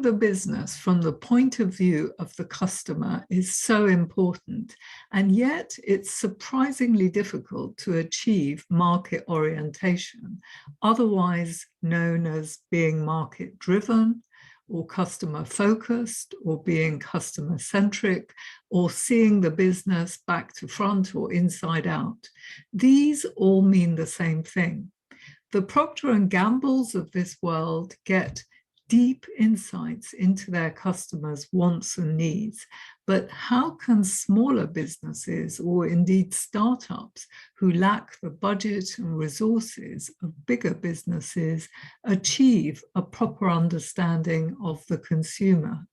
Seeing the business from the point of view of the customer is so important, and yet it's surprisingly difficult to achieve market orientation, otherwise known as being market-driven, or customer-focused, or being customer-centric, or seeing the business back to front or inside out. These all mean the same thing. The Procter & Gamble's of this world get deep insights into their customers' wants and needs. But how can smaller businesses, or indeed startups, who lack the budget and resources of bigger businesses, achieve a proper understanding of the consumer?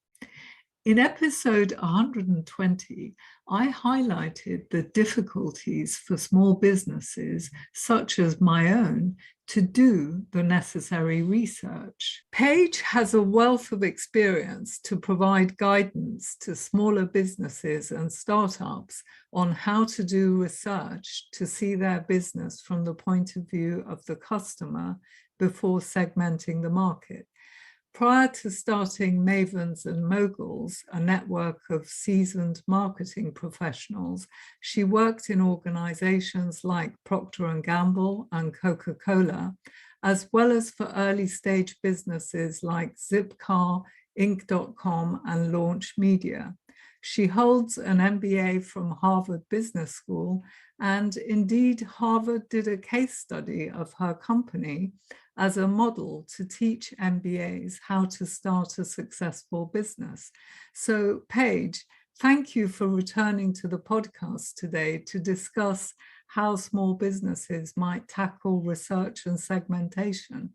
In episode 120, I highlighted the difficulties for small businesses, such as my own, to do the necessary research. Paige has a wealth of experience to provide guidance to smaller businesses and startups on how to do research to see their business from the point of view of the customer before segmenting the market. Prior to starting Mavens and Moguls, a network of seasoned marketing professionals, she worked in organizations like Procter & Gamble and Coca-Cola, as well as for early stage businesses like Zipcar, Inc.com, and Launch Media. She holds an MBA from Harvard Business School, and indeed Harvard did a case study of her company as a model to teach MBAs how to start a successful business. So Paige, thank you for returning to the podcast today to discuss how small businesses might tackle research and segmentation.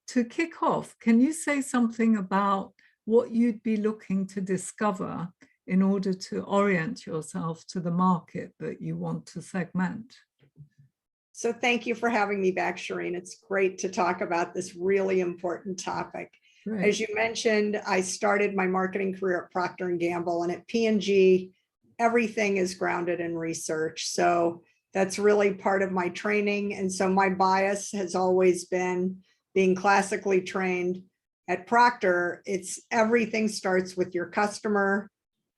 To kick off, can you say something about what you'd be looking to discover in order to orient yourself to the market that you want to segment? So thank you for having me back, Shireen. It's great to talk about this really important topic. Great. As you mentioned, I started my marketing career at Procter & Gamble, and at P&G, everything is grounded in research. So that's really part of my training. And so my bias has always been, being classically trained at Procter, it's everything starts with your customer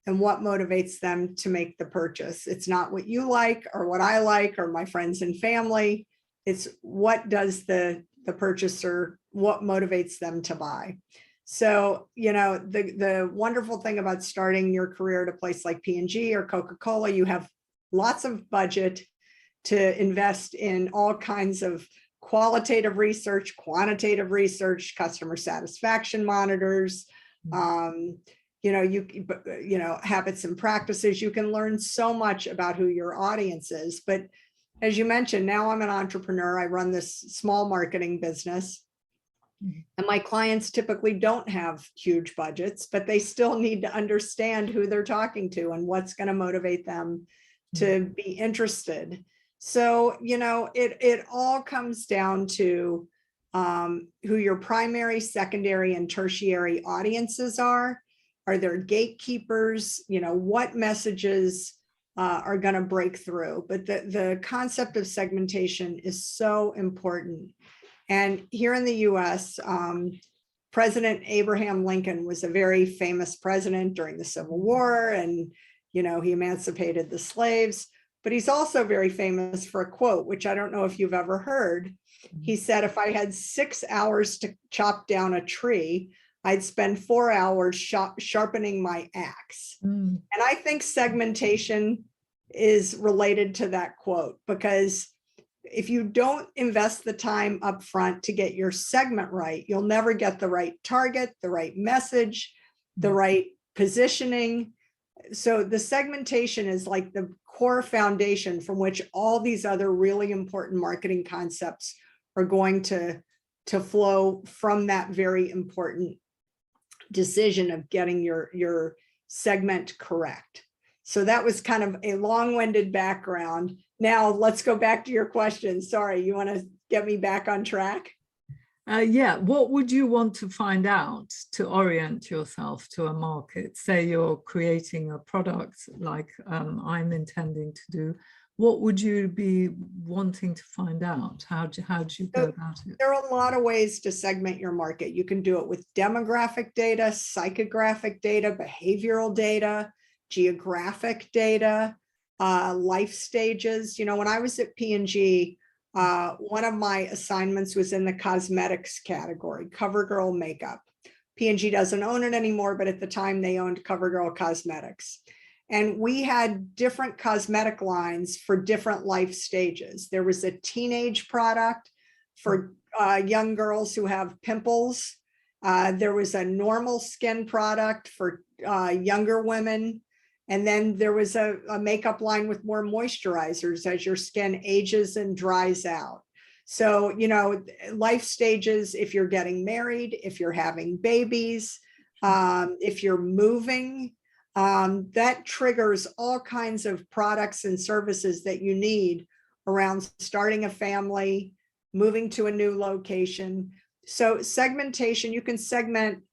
and what motivates them to make the purchase. It's not what you like or what I like or my friends and family. It's what does the purchaser, what motivates them to buy. So, you know, the wonderful thing about starting your career at a place like P&G or Coca-Cola, you have lots of budget to invest in all kinds of qualitative research, quantitative research, customer satisfaction monitors, habits and practices. You can learn so much about who your audience is. But as you mentioned, now I'm an entrepreneur. I run this small marketing business. And my clients typically don't have huge budgets, but they still need to understand who they're talking to and what's going to motivate them to be interested. So, you know, it all comes down to who your primary, secondary, and tertiary audiences are. Are there gatekeepers? You know, what messages are going to break through? But the concept of segmentation is so important. And here in the US, President Abraham Lincoln was a very famous president during the Civil War, and, you know, he emancipated the slaves. But he's also very famous for a quote, which I don't know if you've ever heard. He said, if I had 6 hours to chop down a tree, I'd spend 4 hours sharpening my axe. And I think segmentation is related to that quote, because if you don't invest the time up front to get your segment right, you'll never get the right target, the right message, the right positioning. So the segmentation is like the core foundation from which all these other really important marketing concepts are going to flow from that very important decision of getting your segment correct. So that was kind of a long-winded background. Now let's go back to your question. Sorry, you want to get me back on track? Yeah, what would you want to find out to orient yourself to a market? Say you're creating a product like I'm intending to do. what would you be wanting to find out? How do you go about it? There are a lot of ways to segment your market. You can do it with demographic data, psychographic data, behavioral data, geographic data, life stages. You know, when I was at P&G, one of my assignments was in the cosmetics category, CoverGirl makeup. P&G doesn't own it anymore, but at the time they owned CoverGirl Cosmetics. And we had different cosmetic lines for different life stages. There was a teenage product for young girls who have pimples. There was a normal skin product for younger women. And then there was a makeup line with more moisturizers as your skin ages and dries out. So, you know, life stages, if you're getting married, if you're having babies, if you're moving, that triggers all kinds of products and services that you need around starting a family, moving to a new location. So segmentation, you can segment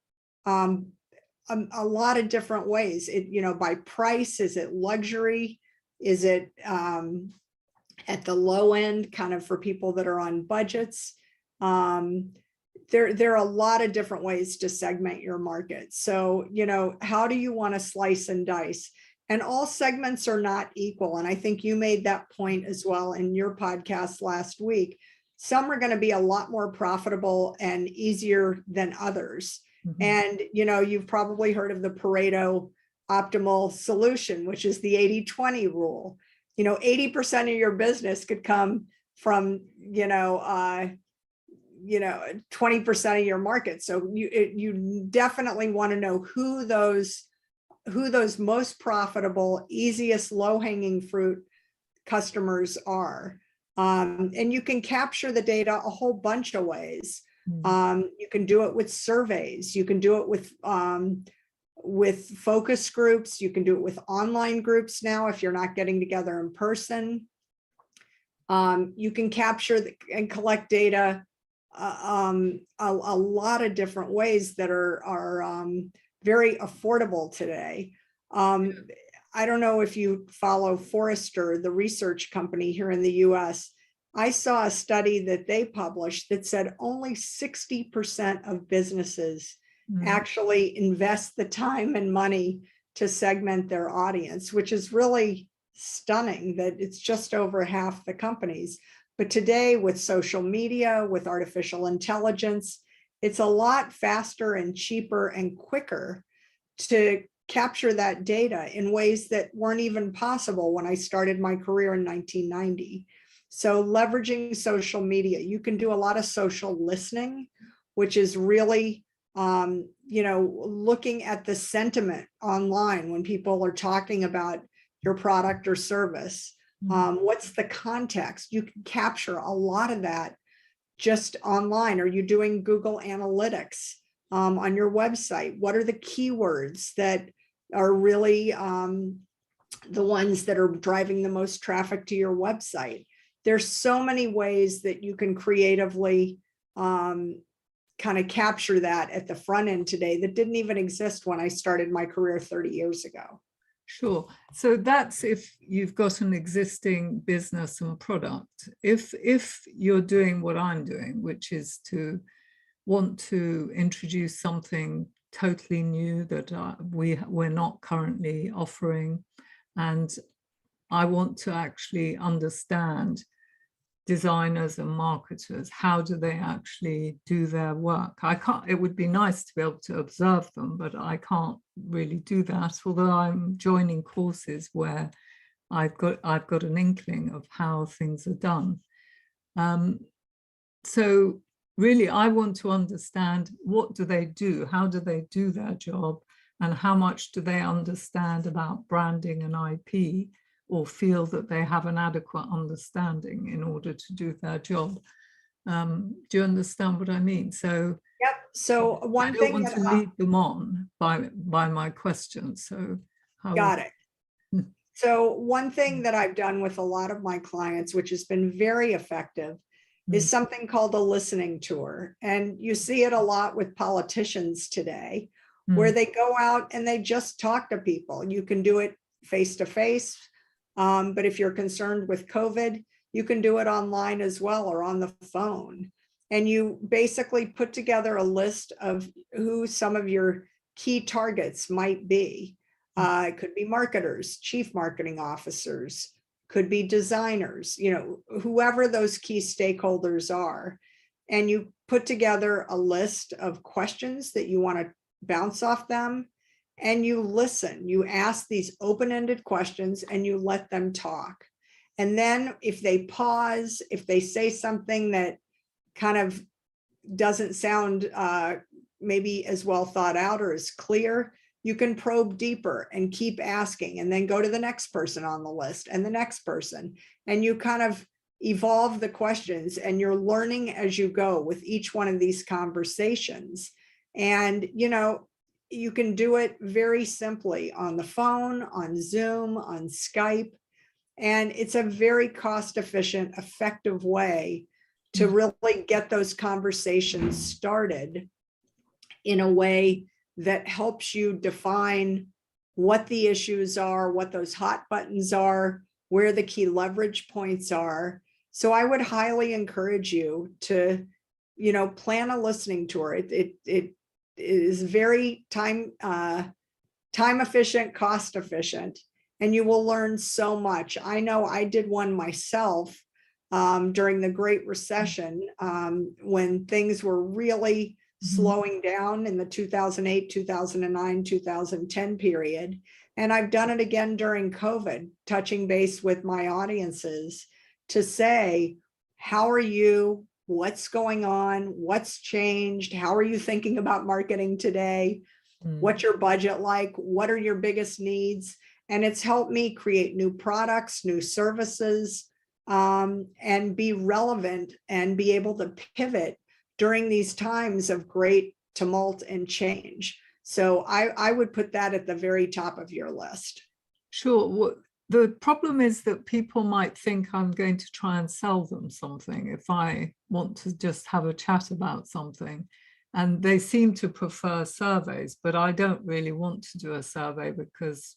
a lot of different ways. It, you know, by price, is it luxury? Is it at the low end, kind of for people that are on budgets? There are a lot of different ways to segment your market. So, you know, how do you want to slice and dice? And all segments are not equal. And I think you made that point as well in your podcast last week. Some are going to be a lot more profitable and easier than others. Mm-hmm. And, you know, you've probably heard of the Pareto optimal solution, which is the 80-20 rule. You know, 80% of your business could come from, 20% of your market. So you definitely want to know who those most profitable, easiest, low-hanging fruit customers are. And you can capture the data a whole bunch of ways. You can do it with surveys. You can do it with focus groups. You can do it with online groups now if you're not getting together in person. You can capture and collect data a lot of different ways that are very affordable today. I don't know if you follow Forrester, the research company here in the US. I saw a study that they published that said only 60% of businesses actually invest the time and money to segment their audience, which is really stunning that it's just over half the companies. But today with social media, with artificial intelligence, it's a lot faster and cheaper and quicker to capture that data in ways that weren't even possible when I started my career in 1990. So leveraging social media, you can do a lot of social listening, which is really, looking at the sentiment online when people are talking about your product or service. What's the context? You can capture a lot of that just online. Are you doing Google Analytics on your website? What are the keywords that are really the ones that are driving the most traffic to your website? There's so many ways that you can creatively kind of capture that at the front end today that didn't even exist when I started my career 30 years ago. Sure. So that's if you've got an existing business and product. If you're doing what I'm doing, which is to want to introduce something totally new that we're not currently offering, and I want to actually understand designers and marketers, how do they actually do their work? It would be nice to be able to observe them, but I can't really do that, although I'm joining courses where I've got an inkling of how things are done. So really, I want to understand, what do they do? How do they do their job? And how much do they understand about branding and IP, or feel that they have an adequate understanding in order to do their job? Do you understand what I mean? So, yep. So one thing I don't want to lead them on by my questions. So, got it. So one thing that I've done with a lot of my clients, which has been very effective, is something called a listening tour. And you see it a lot with politicians today, where they go out and they just talk to people. You can do it face to face. But if you're concerned with COVID, you can do it online as well or on the phone. And you basically put together a list of who some of your key targets might be. It could be marketers, chief marketing officers, could be designers, whoever those key stakeholders are. And you put together a list of questions that you want to bounce off them, and you listen. You ask these open-ended questions and you let them talk. And then if they pause, if they say something that kind of doesn't sound maybe as well thought out or as clear, you can probe deeper and keep asking, and then go to the next person on the list and the next person. And you kind of evolve the questions, and you're learning as you go with each one of these conversations. And, you can do it very simply on the phone, on Zoom, on Skype. And it's a very cost-efficient, effective way to really get those conversations started in a way that helps you define what the issues are, what those hot buttons are, where the key leverage points are. So I would highly encourage you to, plan a listening tour. It is very time efficient, cost efficient, and you will learn so much. I know I did one myself during the Great Recession, when things were really slowing down in the 2008, 2009, 2010 period. And I've done it again during COVID, touching base with my audiences to say, how are you? What's going on? What's changed? How are you thinking about marketing today? What's your budget like? What are your biggest needs? And it's helped me create new products, new services, and be relevant and be able to pivot during these times of great tumult and change. So I would put that at the very top of your list. Sure. Well, the problem is that people might think I'm going to try and sell them something if I want to just have a chat about something. And they seem to prefer surveys, but I don't really want to do a survey because,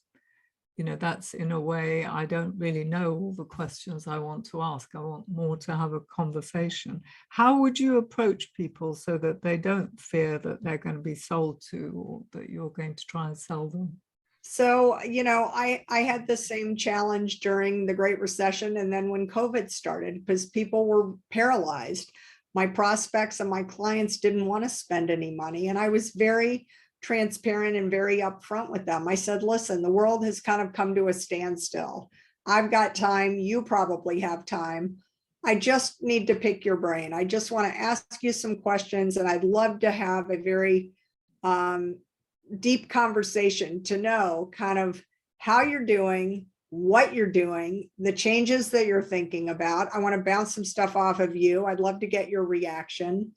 that's in a way, I don't really know all the questions I want to ask. I want more to have a conversation. How would you approach people so that they don't fear that they're going to be sold to or that you're going to try and sell them? So, I had the same challenge during the Great Recession. And then when COVID started, because people were paralyzed, my prospects and my clients didn't want to spend any money. And I was very transparent and very upfront with them. I said, listen, the world has kind of come to a standstill. I've got time. You probably have time. I just need to pick your brain. I just want to ask you some questions. And I'd love to have a very deep conversation to know kind of how you're doing, what you're doing, the changes that you're thinking about. I want to bounce some stuff off of you. I'd love to get your reaction.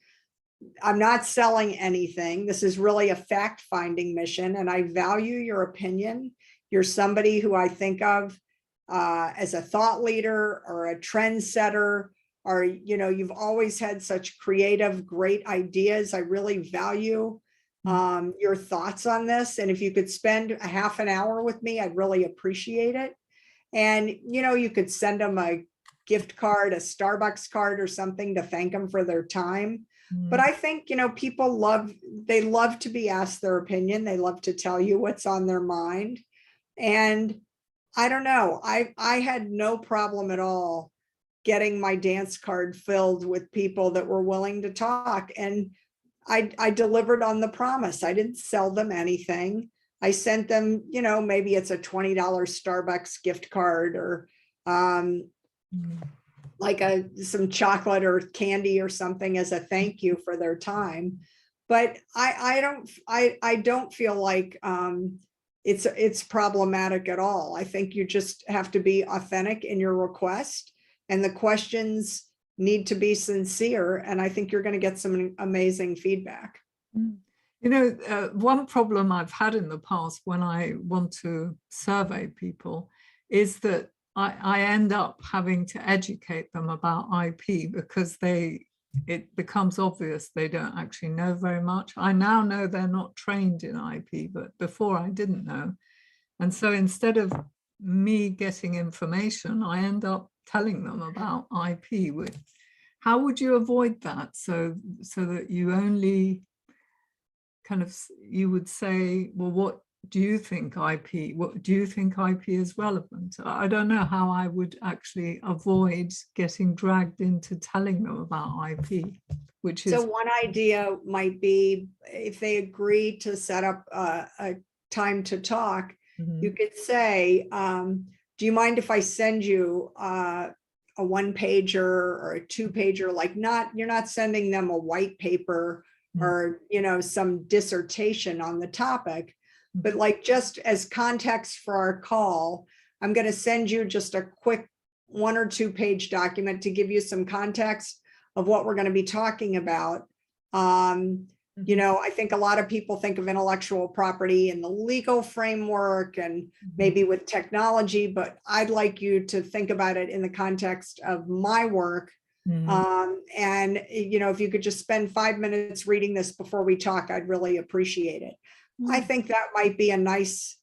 I'm not selling anything. This is really a fact-finding mission, and I value your opinion. You're somebody who I think of as a thought leader or a trendsetter, or, you've always had such creative, great ideas. I really value your thoughts on this. And if you could spend a half an hour with me, I'd really appreciate it. And, you could send them a gift card, a Starbucks card or something to thank them for their time. But I think, people love to be asked their opinion. They love to tell you what's on their mind. And I don't know, I had no problem at all getting my dance card filled with people that were willing to talk. And I delivered on the promise. I didn't sell them anything. I sent them, maybe it's a $20 Starbucks gift card or like some chocolate or candy or something as a thank you for their time. But I don't feel like it's problematic at all. I think you just have to be authentic in your request, and the questions need to be sincere. And I think you're going to get some amazing feedback. One problem I've had in the past when I want to survey people is that I end up having to educate them about IP because it becomes obvious they don't actually know very much. I now know they're not trained in IP, but before I didn't know. And so instead of me getting information, I end up telling them about IP. How would you avoid that so that you only kind of, you would say, well, what do you think IP, what do you think IP is relevant? I don't know how I would actually avoid getting dragged into telling them about IP, which is. So one idea might be if they agree to set up a time to talk, you could say, do you mind if I send you a 1-pager or a 2-pager, like you're not sending them a white paper or, some dissertation on the topic, but like just as context for our call, I'm going to send you just a quick 1 or 2-page document to give you some context of what we're going to be talking about. I think a lot of people think of intellectual property in the legal framework and maybe with technology, but I'd like you to think about it in the context of my work. And, if you could just spend 5 minutes reading this before we talk, I'd really appreciate it. I think that might be a nice,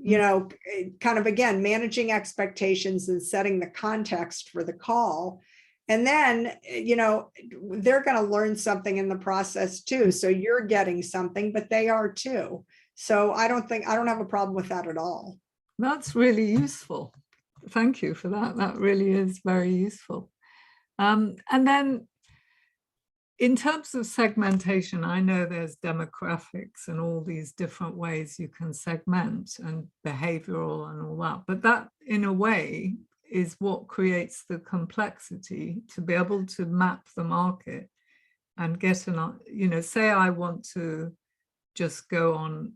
kind of, again, managing expectations and setting the context for the call. And then, they're going to learn something in the process too. So you're getting something, but they are too. So I don't have a problem with that at all. That's really useful. Thank you for that. That really is very useful. And then in terms of segmentation, I know there's demographics and all these different ways you can segment and behavioral and all that, but that in a way is what creates the complexity to be able to map the market and get say I want to just go on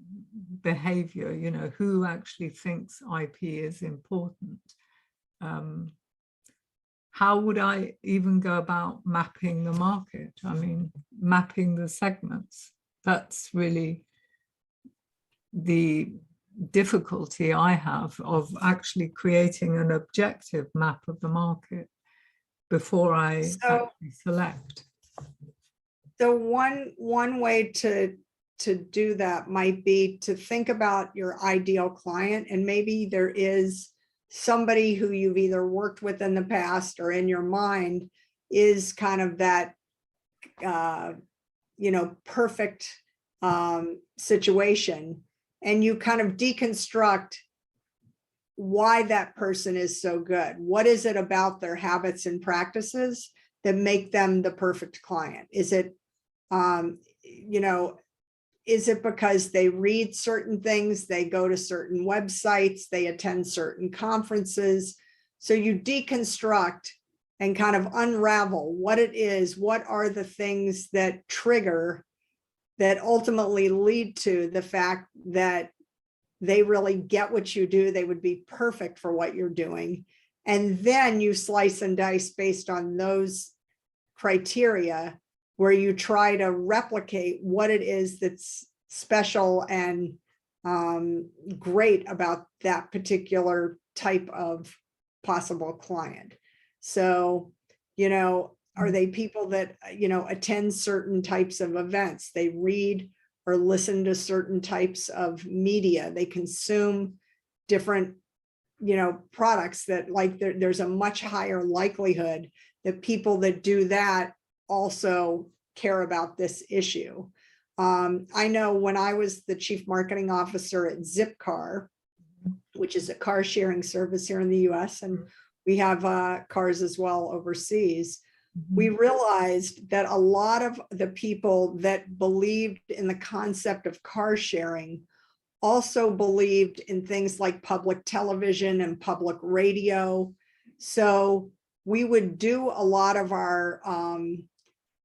behavior, who actually thinks IP is important. How would I even go about mapping the market? I mean, mapping the segments. That's really the difficulty I have of actually creating an objective map of the market before I actually select. So one way to do that might be to think about your ideal client, and maybe there is somebody who you've either worked with in the past or in your mind is kind of that perfect situation, and you kind of deconstruct why that person is so good. What is it about their habits and practices that make them the perfect client? Is it is it because they read certain things, they go to certain websites, they attend certain conferences? So you deconstruct and kind of unravel what it is, what are the things that trigger, that ultimately lead to the fact that they really get what you do, they would be perfect for what you're doing. And then you slice and dice based on those criteria, where you try to replicate what it is that's special and great about that particular type of possible client. So, are they people that, attend certain types of events? They read or listen to certain types of media. They consume different, products that, like, there's a much higher likelihood that people that do that also care about this issue. I know when I was the chief marketing officer at Zipcar, which is a car sharing service here in the US, and we have cars as well overseas, we realized that a lot of the people that believed in the concept of car sharing also believed in things like public television and public radio. So we would do a lot of our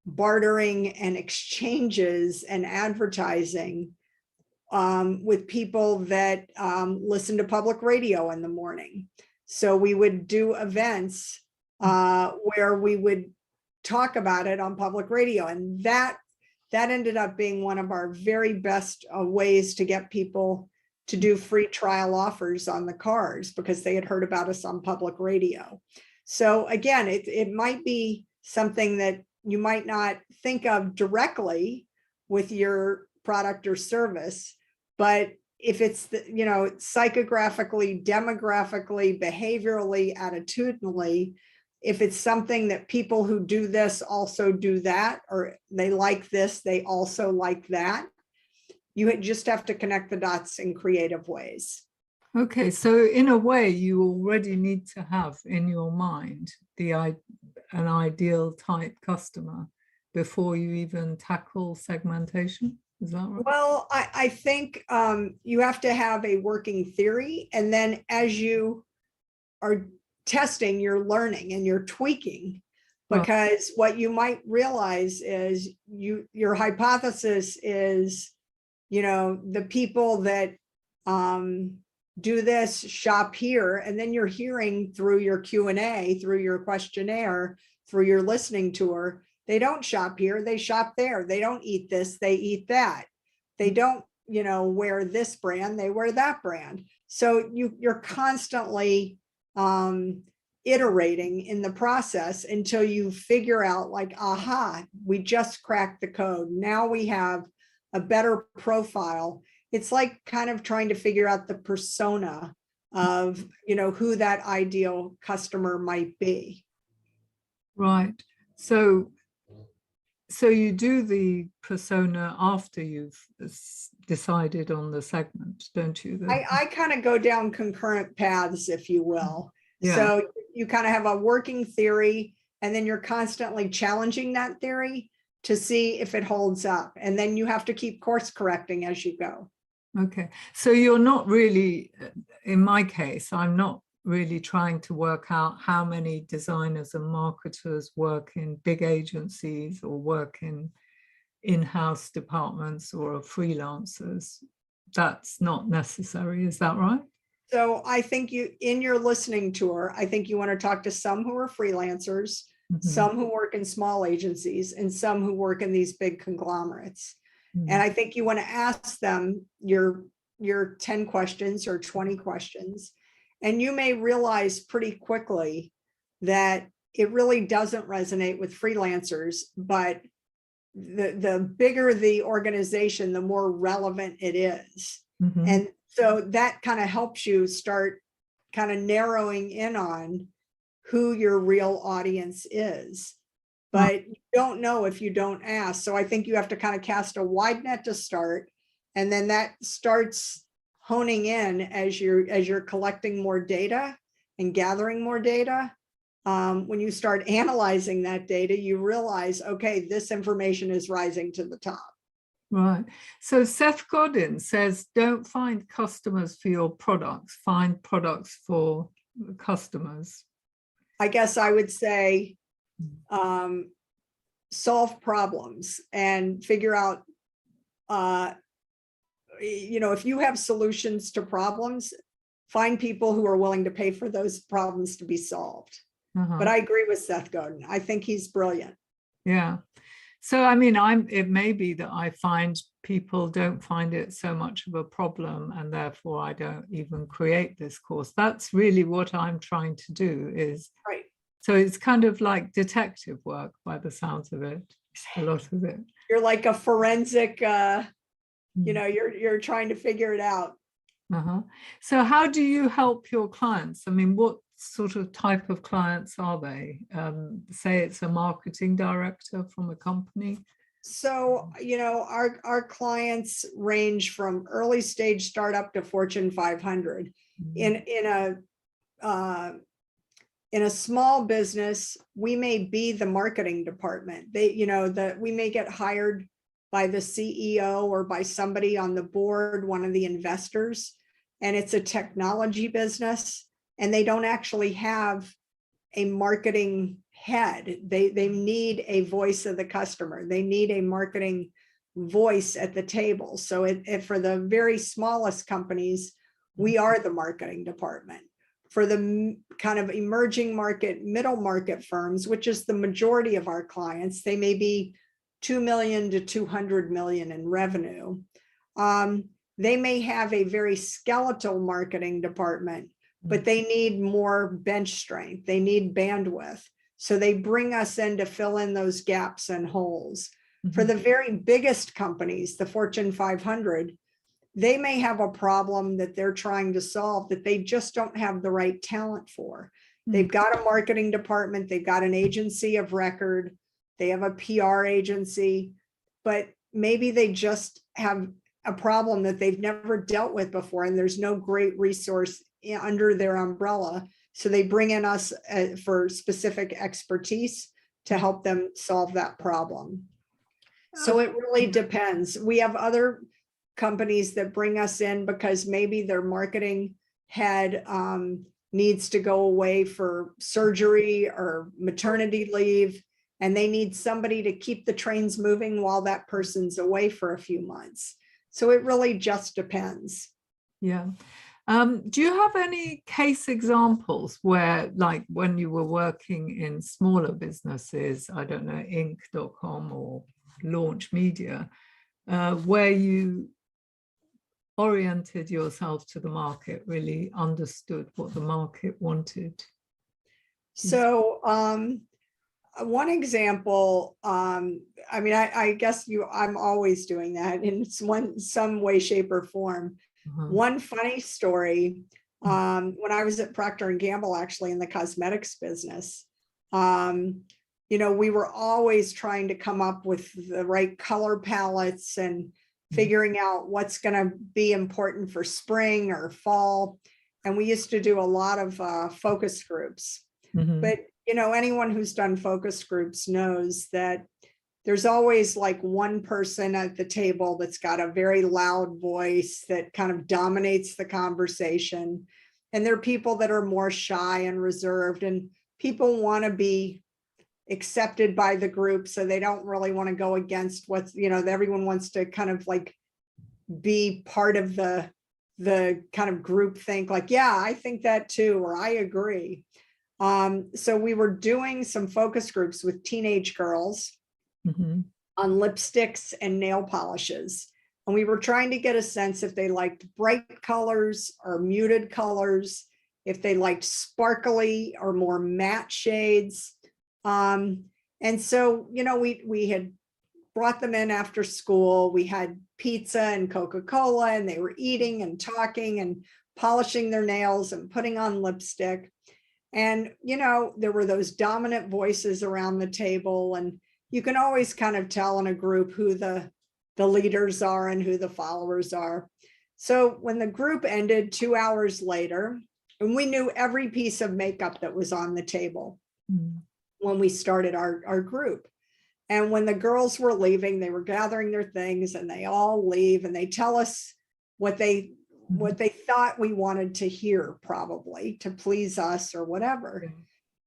bartering and exchanges and advertising with people that listen to public radio in the morning. So we would do events where we would talk about it on public radio, and that ended up being one of our very best ways to get people to do free trial offers on the cars, because they had heard about us on public radio. So again, it might be something that you might not think of directly with your product or service, but if it's the, you know, psychographically, demographically, behaviorally, attitudinally, if it's something that people who do this also do that, or they like this, they also like that, you just have to connect the dots in creative ways. Okay, so in a way, you already need to have in your mind an ideal type customer before you even tackle segmentation. Is that right? Well, I think you have to have a working theory, and then as you are testing, you're learning and you're tweaking, because what you might realize is your hypothesis is, you know, the people that do this shop here, and then you're hearing through your Q&A, through your questionnaire, through your listening tour, they don't shop here, they shop there. They don't eat this, they eat that. They don't, you know, wear this brand, they wear that brand. So you're constantly iterating in the process until you figure out, like, aha, we just cracked the code. Now we have a better profile. It's like kind of trying to figure out the persona of, you know, who that ideal customer might be. Right. So you do the persona after you've decided on the segment, don't you? I kind of go down concurrent paths, if you will. Yeah. So you kind of have a working theory, and then you're constantly challenging that theory to see if it holds up. And then you have to keep course correcting as you go. Okay. So you're not really, in my case, I'm not really trying to work out how many designers and marketers work in big agencies or work in in-house departments or are freelancers. That's not necessary. Is that right? So I think in your listening tour, I think you want to talk to some who are freelancers, some who work in small agencies, and some who work in these big conglomerates. And I think you want to ask them your 10 questions or 20 questions. And you may realize pretty quickly that it really doesn't resonate with freelancers, but the bigger the organization, the more relevant it is. And so that kind of helps you start kind of narrowing in on who your real audience is. But you don't know if you don't ask. So I think you have to kind of cast a wide net to start. And then that starts honing in as you're collecting more data and gathering more data. When you start analyzing that data, you realize, okay, this information is rising to the top. Right. So Seth Godin says, don't find customers for your products, find products for customers. I guess I would say solve problems and figure out, you know, if you have solutions to problems, find people who are willing to pay for those problems to be solved. But I agree with Seth Godin. I think he's brilliant. Yeah. So, I mean, it may be that I find people don't find it so much of a problem, and therefore I don't even create this course. That's really what I'm trying to do is. Right. So it's kind of like detective work by the sounds of it, a lot of it. You're like a forensic, you know, you're trying to figure it out. So how do you help your clients? I mean, what sort of type of clients are they? Say it's a marketing director from a company. So, you know, our clients range from early stage startup to Fortune 500. In a small business, we may be the marketing department. We may get hired by the CEO or by somebody on the board, one of the investors, and it's a technology business, and they don't actually have a marketing head. They need a voice of the customer. They need a marketing voice at the table. So for the very smallest companies, we are the marketing department. For the kind of emerging market, middle market firms, which is the majority of our clients, they may be 2 million to 200 million in revenue. They may have a very skeletal marketing department, but they need more bench strength. They need bandwidth. So they bring us in to fill in those gaps and holes. For the very biggest companies, the Fortune 500, they may have a problem that they're trying to solve that they just don't have the right talent for. They've got a marketing department, they've got an agency of record, they have a PR agency, but maybe they just have a problem that they've never dealt with before, and there's no great resource under their umbrella. So they bring in us for specific expertise to help them solve that problem. So it really depends. We have other companies that bring us in because maybe their marketing head needs to go away for surgery or maternity leave, and they need somebody to keep the trains moving while that person's away for a few months. So it really just depends. Yeah. Do you have any case examples where, like when you were working in smaller businesses, I don't know, Inc.com or Launch Media, where you oriented yourself to the market, really understood what the market wanted? So one example, I mean, I guess I'm always doing that in some way, shape, or form. One funny story, when I was at Procter & Gamble, actually in the cosmetics business, you know, we were always trying to come up with the right color palettes and figuring out what's going to be important for spring or fall. And we used to do a lot of focus groups. But, you know, anyone who's done focus groups knows that there's always like one person at the table that's got a very loud voice that kind of dominates the conversation. And there are people that are more shy and reserved, and people want to be accepted by the group. So they don't really want to go against what's, you know, everyone wants to kind of like be part of the kind of group think like, yeah, I think that too, or I agree. So we were doing some focus groups with teenage girls on lipsticks and nail polishes. And we were trying to get a sense if they liked bright colors or muted colors, if they liked sparkly or more matte shades. And so, you know, we had brought them in after school. We had pizza and Coca-Cola, and they were eating and talking and polishing their nails and putting on lipstick. And, you know, there were those dominant voices around the table, and you can always kind of tell in a group who the leaders are and who the followers are. So when the group ended 2 hours later, and we knew every piece of makeup that was on the table when we started our group. And when the girls were leaving, they were gathering their things, and they all leave and they tell us what they thought we wanted to hear, probably to please us or whatever.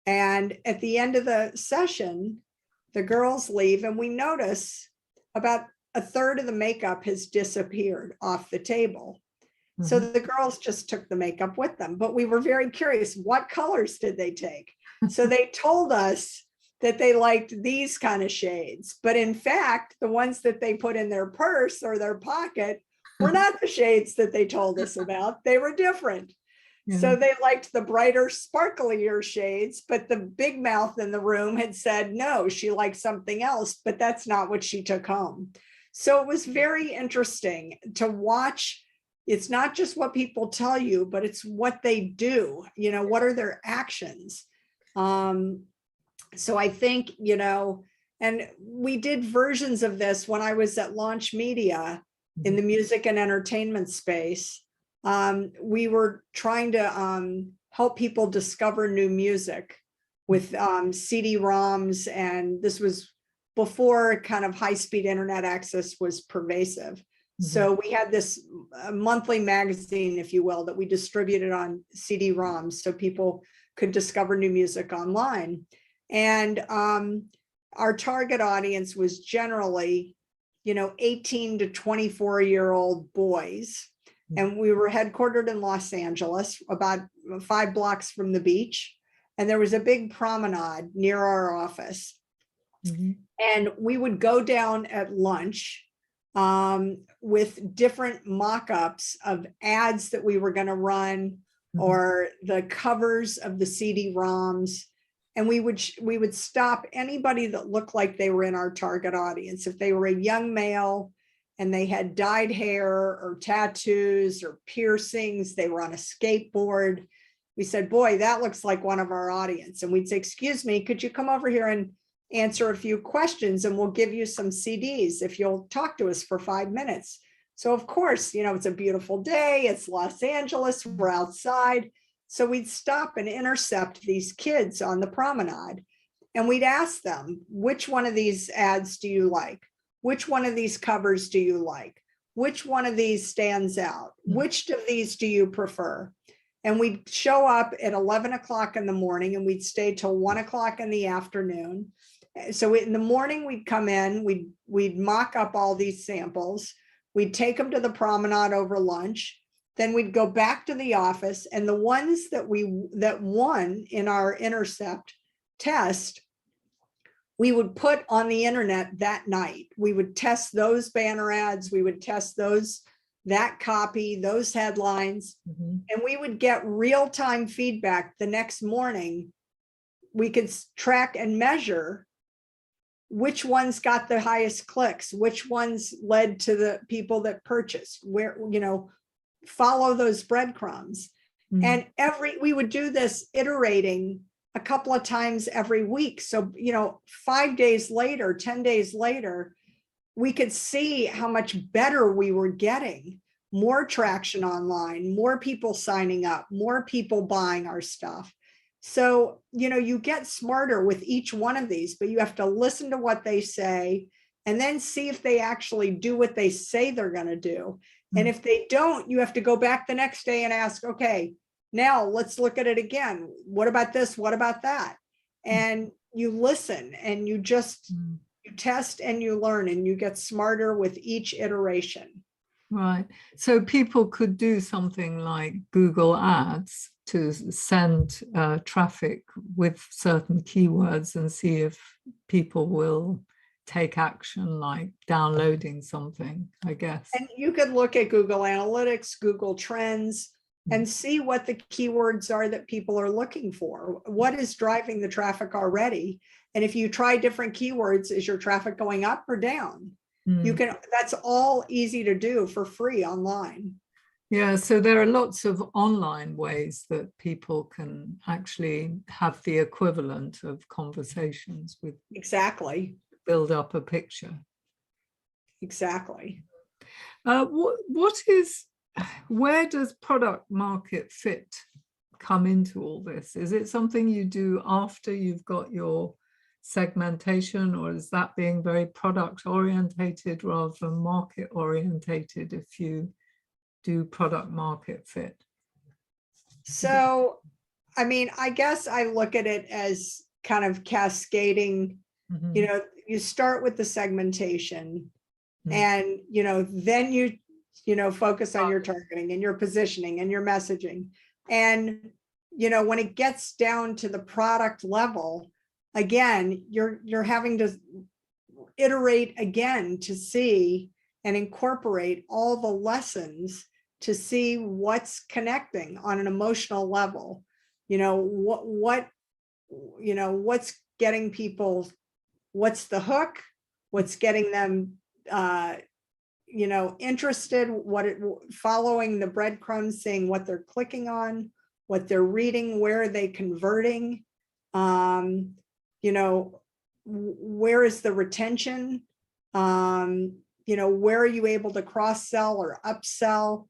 And at the end of the session, the girls leave, and we notice about a third of the makeup has disappeared off the table. So the girls just took the makeup with them, but we were very curious, what colors did they take? So they told us that they liked these kind of shades, but in fact, the ones that they put in their purse or their pocket were not the shades that they told us about. They were different. So they liked the brighter, sparklier shades, but the big mouth in the room had said, no, she liked something else, but that's not what she took home. So it was very interesting to watch. It's not just what people tell you, but it's what they do. You know, what are their actions? So I think, you know, and we did versions of this when I was at Launch Media in the music and entertainment space. We were trying to help people discover new music with CD-ROMs, and this was before kind of high-speed internet access was pervasive. So we had this monthly magazine, if you will, that we distributed on CD-ROMs so people could discover new music online. And our target audience was generally, you know, 18 to 24-year-old boys. And we were headquartered in Los Angeles, about 5 blocks from the beach. And there was a big promenade near our office. And we would go down at lunch with different mock-ups of ads that we were going to run or the covers of the CD-ROMs. And we would stop anybody that looked like they were in our target audience. If they were a young male and they had dyed hair or tattoos or piercings. They were on a skateboard. We said, boy, that looks like one of our audience. And we'd say, excuse me, could you come over here and answer a few questions, and we'll give you some CDs if you'll talk to us for 5 minutes. So of course, it's a beautiful day. It's Los Angeles. We're outside. So we'd stop and intercept these kids on the promenade. And we'd ask them, which one of these ads do you like? Which one of these covers do you like? Which one of these stands out? Which of these do you prefer? And we'd show up at 11 o'clock in the morning, and we'd stay till 1 o'clock in the afternoon. So in the morning, we'd come in, we'd mock up all these samples. We'd take them to the promenade over lunch. Then we'd go back to the office, and the ones that won in our intercept test, we would put on the internet that night. We would test those banner ads. We would test that copy, those headlines, and we would get real-time feedback the next morning. We could track and measure which ones got the highest clicks, which ones led to the people that purchased, where, follow those breadcrumbs. And we would do this iterating a couple of times every week. So, 5 days later, 10 days later, we could see how much better we were getting, more traction online, more people signing up, more people buying our stuff. So, you get smarter with each one of these, but you have to listen to what they say and then see if they actually do what they say they're going to do. And if they don't, you have to go back the next day and ask, okay, now let's look at it again. What about this? What about that? And you listen, and you test and you learn, and you get smarter with each iteration. Right. So people could do something like Google Ads to send traffic with certain keywords and see if people will take action, like downloading something, I guess. And you could look at Google Analytics, Google Trends, and see what the keywords are that people are looking for. What is driving the traffic already? And if you try different keywords, is your traffic going up or down? That's all easy to do for free online. Yeah, so there are lots of online ways that people can actually have the equivalent of conversations with. Exactly. Build up a picture. Exactly. Where does product market fit come into all this? Is it something you do after you've got your segmentation, or is that being very product orientated rather than market orientated if you do product market fit? So, I guess I look at it as kind of cascading. You start with the segmentation, and then you focus on your targeting and your positioning and your messaging. And when it gets down to the product level, again, you're having to iterate again to see and incorporate all the lessons to see what's connecting on an emotional level. What's getting people, what's the hook, what's getting them interested, following the breadcrumbs, seeing what they're clicking on, what they're reading, where are they converting, where is the retention, where are you able to cross-sell or upsell?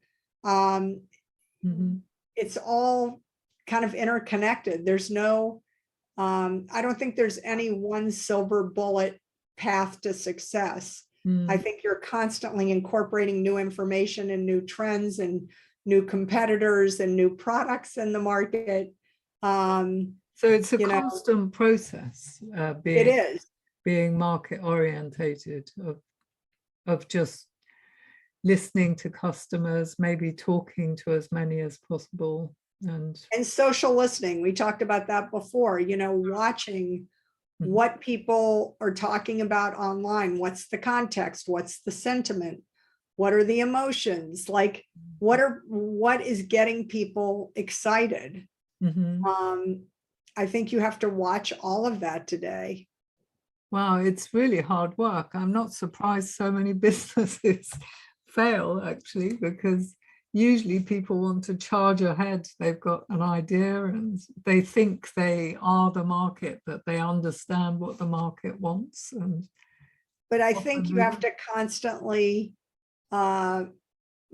It's all kind of interconnected. There's no, I don't think there's any one silver bullet path to success. I think you're constantly incorporating new information and new trends and new competitors and new products in the market. So it's a constant process, it is. Being market orientated, of just listening to customers, maybe talking to as many as possible. And social listening, we talked about that before, watching what people are talking about online. What's the context? What's the sentiment? What are the emotions? Like, what is getting people excited? I think you have to watch all of that today. Wow, it's really hard work. I'm not surprised so many businesses fail, actually, because usually people want to charge ahead. They've got an idea and they think they are the market, that they understand what the market wants. And But I think often you have to constantly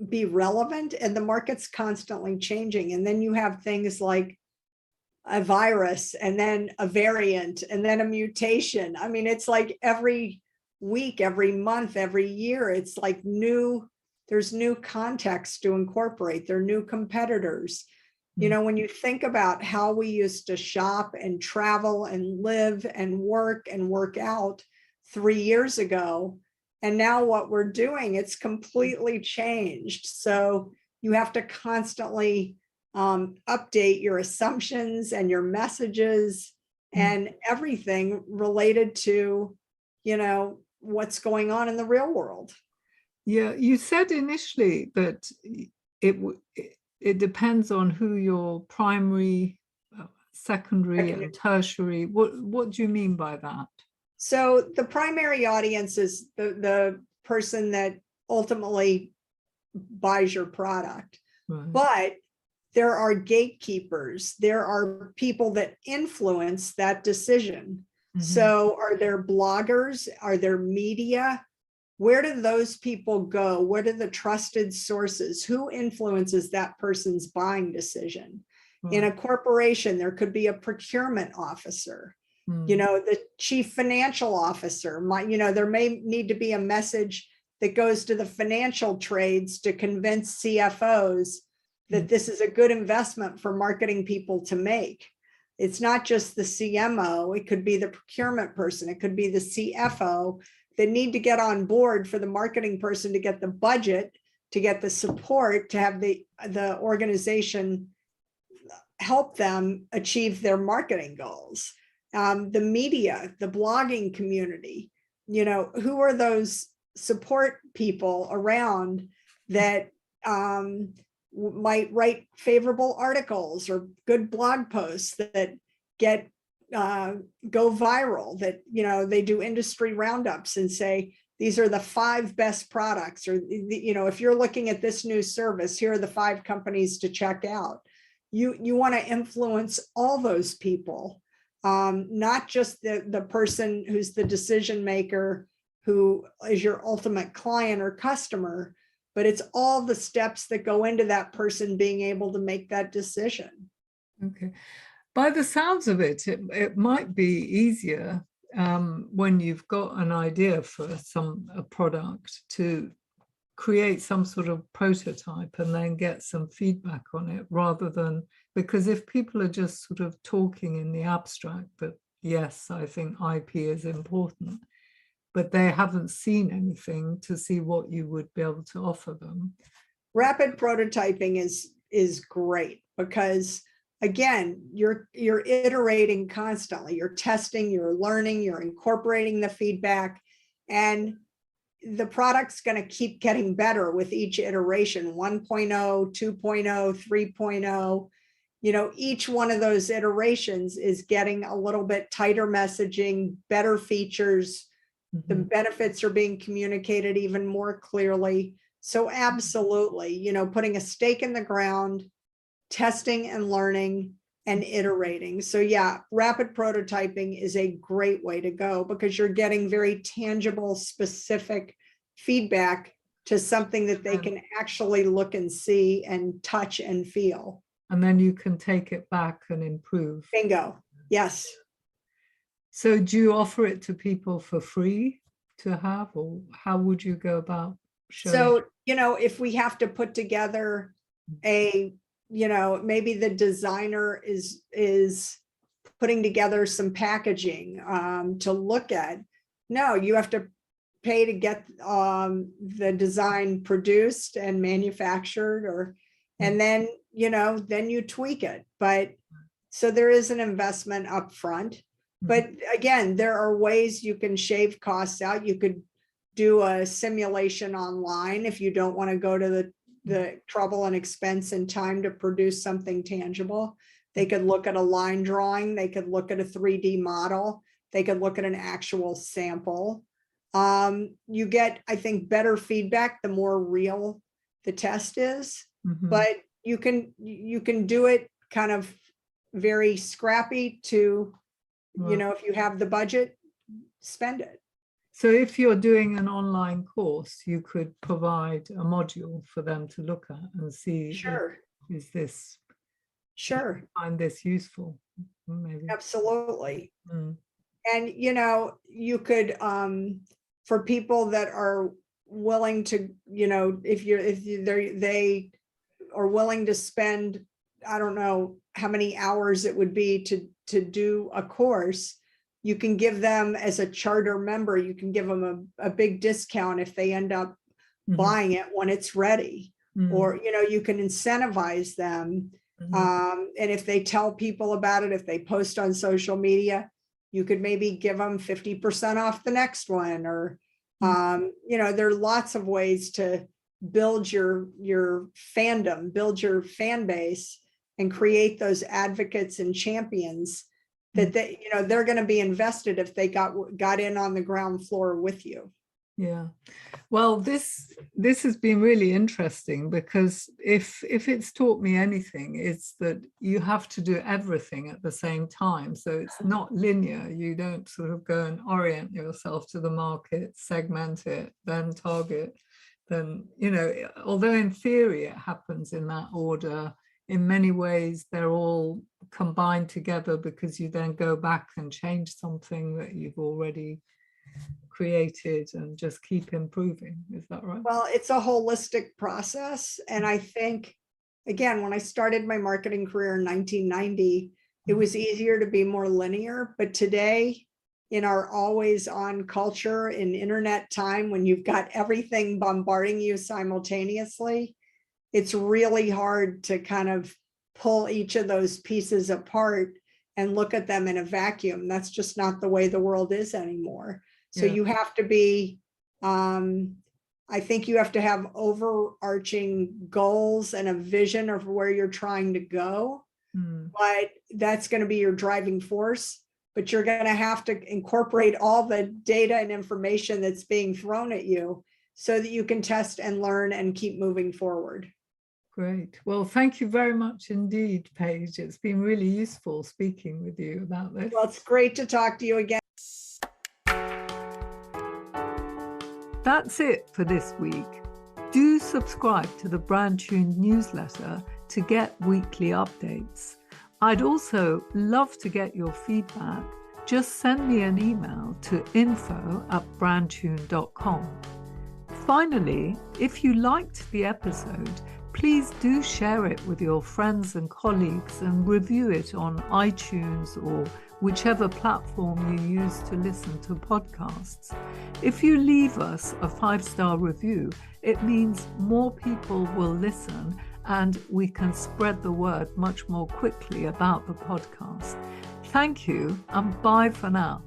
be relevant, and the market's constantly changing. And then you have things like a virus, and then a variant, and then a mutation. I mean, it's like every week, every month, every year, it's like there's new context to incorporate. There are new competitors. You know, when you think about how we used to shop and travel and live and work out 3 years ago, and now what we're doing, it's completely changed. So you have to constantly update your assumptions and your messages and everything related to, you know, what's going on in the real world. Yeah, you said initially that it depends on who your primary, secondary, and tertiary. What do you mean by that? So the primary audience is the person that ultimately buys your product. Right. But there are gatekeepers. There are people that influence that decision. So are there bloggers? Are there media? Where do those people go? What are the trusted sources? Who influences that person's buying decision? In a corporation, there could be a procurement officer, you know, the chief financial officer. You know, there may need to be a message that goes to the financial trades to convince CFOs that this is a good investment for marketing people to make. It's not just the CMO, it could be the procurement person, it could be the CFO that need to get on board for the marketing person to get the budget, to get the support, to have the organization help them achieve their marketing goals. The media, the blogging community, you know, who are those support people around that might write favorable articles or good blog posts that get go viral, that, you know, they do industry roundups and say, these are the 5 best products, or, you know, if you're looking at this new service, here are the 5 companies to check out. You want to influence all those people, not just the person who's the decision maker, who is your ultimate client or customer, but it's all the steps that go into that person being able to make that decision. Okay. By the sounds of it, it might be easier when you've got an idea for a product to create some sort of prototype and then get some feedback on it, rather than, because if people are just sort of talking in the abstract that, yes, I think IP is important, but they haven't seen anything to see what you would be able to offer them. Rapid prototyping is great because, again, you're iterating constantly. You're testing, you're learning, you're incorporating the feedback, and the product's going to keep getting better with each iteration, 1.0, 2.0, 3.0. You know, each one of those iterations is getting a little bit tighter messaging, better features. The benefits are being communicated even more clearly. So absolutely, you know, putting a stake in the ground, testing and learning and iterating. So yeah, rapid prototyping is a great way to go because you're getting very tangible, specific feedback to something that they can actually look and see and touch and feel. And then you can take it back and improve. Bingo. Yes. So do you offer it to people for free to have, or how would you go about showing? So, you know, if we have to put together a, you know, maybe the designer is putting together some packaging to look at. No, you have to pay to get the design produced and manufactured, or, and then, you know, then you tweak it. But so there is an investment up front. But again, there are ways you can shave costs out. You could do a simulation online if you don't want to go to the trouble and expense and time to produce something tangible. They could look at a line drawing. They could look at a 3D model. They could look at an actual sample. You get, I think, better feedback the more real the test is, but you can do it kind of very scrappy to, you know, if you have the budget, spend it. So if you're doing an online course, you could provide a module for them to look at and see, Sure. Is this, sure, find this useful? Maybe. Absolutely. And, you know, you could, for people that are willing to, you know, if they are willing to spend, I don't know how many hours it would be to do a course, you can give them as a charter member, you can give them a big discount if they end up buying it when it's ready. Or, you know, you can incentivize them. And if they tell people about it, if they post on social media, you could maybe give them 50% off the next one. Or, you know, there are lots of ways to build your fandom, build your fan base, and create those advocates and champions that they, you know, they're going to be invested if they got in on the ground floor with you. Yeah. Well, this has been really interesting, because if it's taught me anything, it's that you have to do everything at the same time. So it's not linear. You don't sort of go and orient yourself to the market, segment it, then target. Then, you know, although in theory it happens in that order, in many ways they're all combined together, because you then go back and change something that you've already created and just keep improving. Is that right? Well, it's a holistic process. And I think, again, when I started my marketing career in 1990, it was easier to be more linear. But today, in our always on culture, in internet time, when you've got everything bombarding you simultaneously, it's really hard to kind of pull each of those pieces apart and look at them in a vacuum. That's just not the way the world is anymore. So you have to be, I think you have to have overarching goals and a vision of where you're trying to go, but that's going to be your driving force. But you're going to have to incorporate all the data and information that's being thrown at you so that you can test and learn and keep moving forward. Great. Well, thank you very much indeed, Paige. It's been really useful speaking with you about this. Well, it's great to talk to you again. That's it for this week. Do subscribe to the brandtuned newsletter to get weekly updates. I'd also love to get your feedback. Just send me an email to info@brandtuned.com. Finally, if you liked the episode, please do share it with your friends and colleagues and review it on iTunes or whichever platform you use to listen to podcasts. If you leave us a 5-star review, it means more people will listen and we can spread the word much more quickly about the podcast. Thank you, and bye for now.